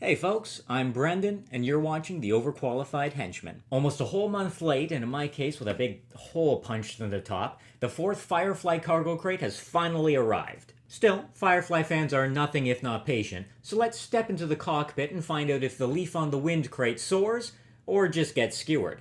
Hey folks, I'm Brendan, and you're watching the Overqualified Henchman. Almost a whole month late, and in my case with a big hole punched in the top, the fourth Firefly Cargo Crate has finally arrived. Still, Firefly fans are nothing if not patient, so let's step into the cockpit and find out if the Leaf on the Wind crate soars, or just gets skewered.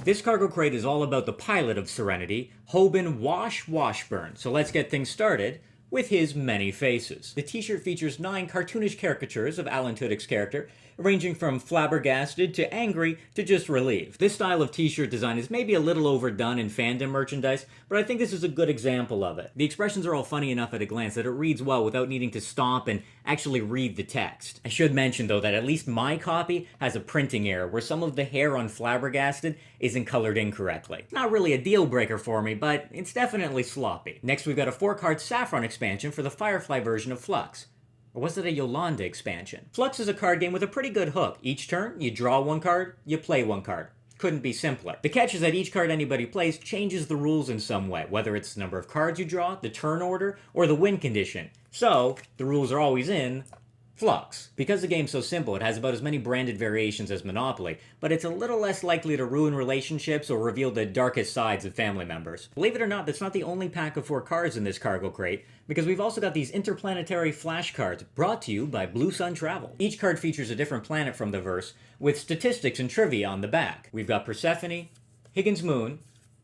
This cargo crate is all about the pilot of Serenity, Hoban Washburn, so let's get things started with his many faces. The t-shirt features 9 cartoonish caricatures of Alan Tudyk's character, ranging from flabbergasted to angry to just relieved. This style of t-shirt design is maybe a little overdone in fandom merchandise, but I think this is a good example of it. The expressions are all funny enough at a glance that it reads well without needing to stop and actually read the text. I should mention though that at least my copy has a printing error where some of the hair on flabbergasted isn't colored incorrectly. Not really a deal breaker for me, but it's definitely sloppy. Next we've got a 4-card Saffron expansion for the Firefly version of Flux. Or was it a Yolanda expansion? Flux is a card game with a pretty good hook. Each turn, you draw 1 card, you play 1 card. Couldn't be simpler. The catch is that each card anybody plays changes the rules in some way, whether it's the number of cards you draw, the turn order, or the win condition. So, the rules are always in Flux. Because the game's so simple, it has about as many branded variations as Monopoly, but it's a little less likely to ruin relationships or reveal the darkest sides of family members. Believe it or not, that's not the only pack of 4 cards in this cargo crate, because we've also got these interplanetary flashcards brought to you by Blue Sun Travel. Each card features a different planet from the verse, with statistics and trivia on the back. We've got Persephone, Higgins Moon,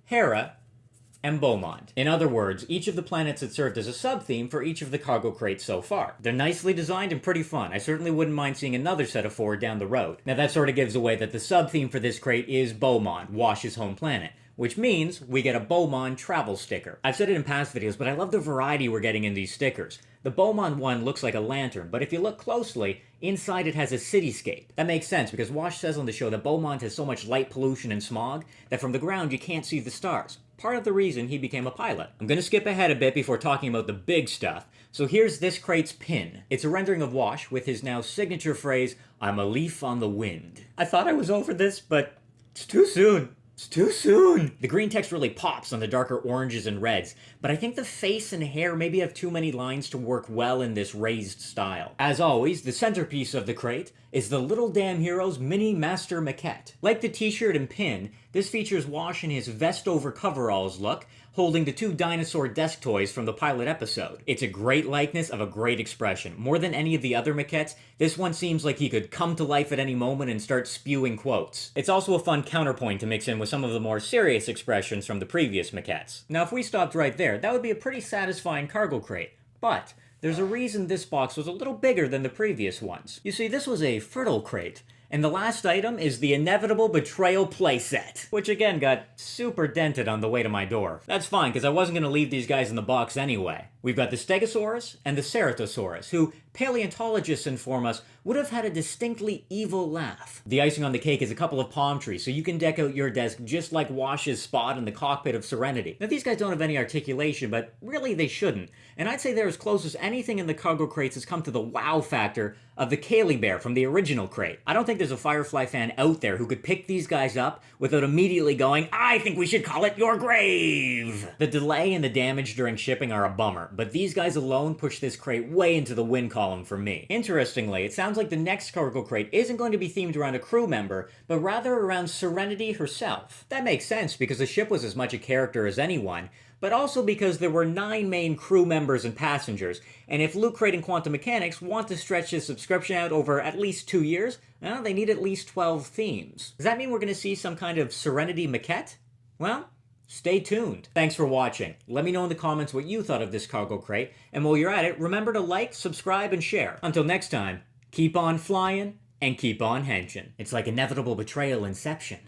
Hera, and Beau Monde. In other words, each of the planets had served as a sub-theme for each of the cargo crates so far. They're nicely designed and pretty fun. I certainly wouldn't mind seeing another set of 4 down the road. Now that sort of gives away that the sub-theme for this crate is Beau Monde, Wash's home planet, which means we get a Beau Monde travel sticker. I've said it in past videos, but I love the variety we're getting in these stickers. The Beau Monde one looks like a lantern, but if you look closely, inside it has a cityscape. That makes sense because Wash says on the show that Beau Monde has so much light pollution and smog that from the ground you can't see the stars. Part of the reason he became a pilot. I'm gonna skip ahead a bit before talking about the big stuff. So here's this crate's pin. It's a rendering of Wash with his now signature phrase, "I'm a leaf on the wind." I thought I was over this, but it's too soon. It's too soon! The green text really pops on the darker oranges and reds, but I think the face and hair maybe have too many lines to work well in this raised style. As always, the centerpiece of the crate is the Little Damn Heroes Mini Master Maquette. Like the t-shirt and pin, this features Wash in his vest over coveralls look, holding the 2 dinosaur desk toys from the pilot episode. It's a great likeness of a great expression. More than any of the other maquettes, this one seems like he could come to life at any moment and start spewing quotes. It's also a fun counterpoint to mix in with some of the more serious expressions from the previous maquettes. Now if we stopped right there, that would be a pretty satisfying cargo crate. But there's a reason this box was a little bigger than the previous ones. You see, this was a fertile crate. And the last item is the inevitable betrayal playset, which again got super dented on the way to my door. That's fine, because I wasn't going to leave these guys in the box anyway. We've got the Stegosaurus and the Ceratosaurus, who paleontologists inform us would have had a distinctly evil laugh. The icing on the cake is a couple of palm trees, so you can deck out your desk just like Wash's spot in the cockpit of Serenity. Now these guys don't have any articulation, but really they shouldn't. And I'd say they're as close as anything in the cargo crates has come to the wow factor of the Kaylee Bear from the original crate. I don't think there's a Firefly fan out there who could pick these guys up without immediately going, "I think we should call it your grave!" The delay and the damage during shipping are a bummer, but these guys alone push this crate way into the win column for me. Interestingly, it sounds like the next cargo crate isn't going to be themed around a crew member, but rather around Serenity herself. That makes sense because the ship was as much a character as anyone, but also because there were 9 main crew members and passengers, and if Loot Crate and Quantum Mechanics want to stretch this subscription out over at least 2 years, well, they need at least 12 themes. Does that mean we're going to see some kind of Serenity maquette? Well, stay tuned. Thanks for watching. Let me know in the comments what you thought of this cargo crate, and while you're at it, remember to like, subscribe, and share. Until next time, keep on flying, and keep on henching. It's like inevitable betrayal inception.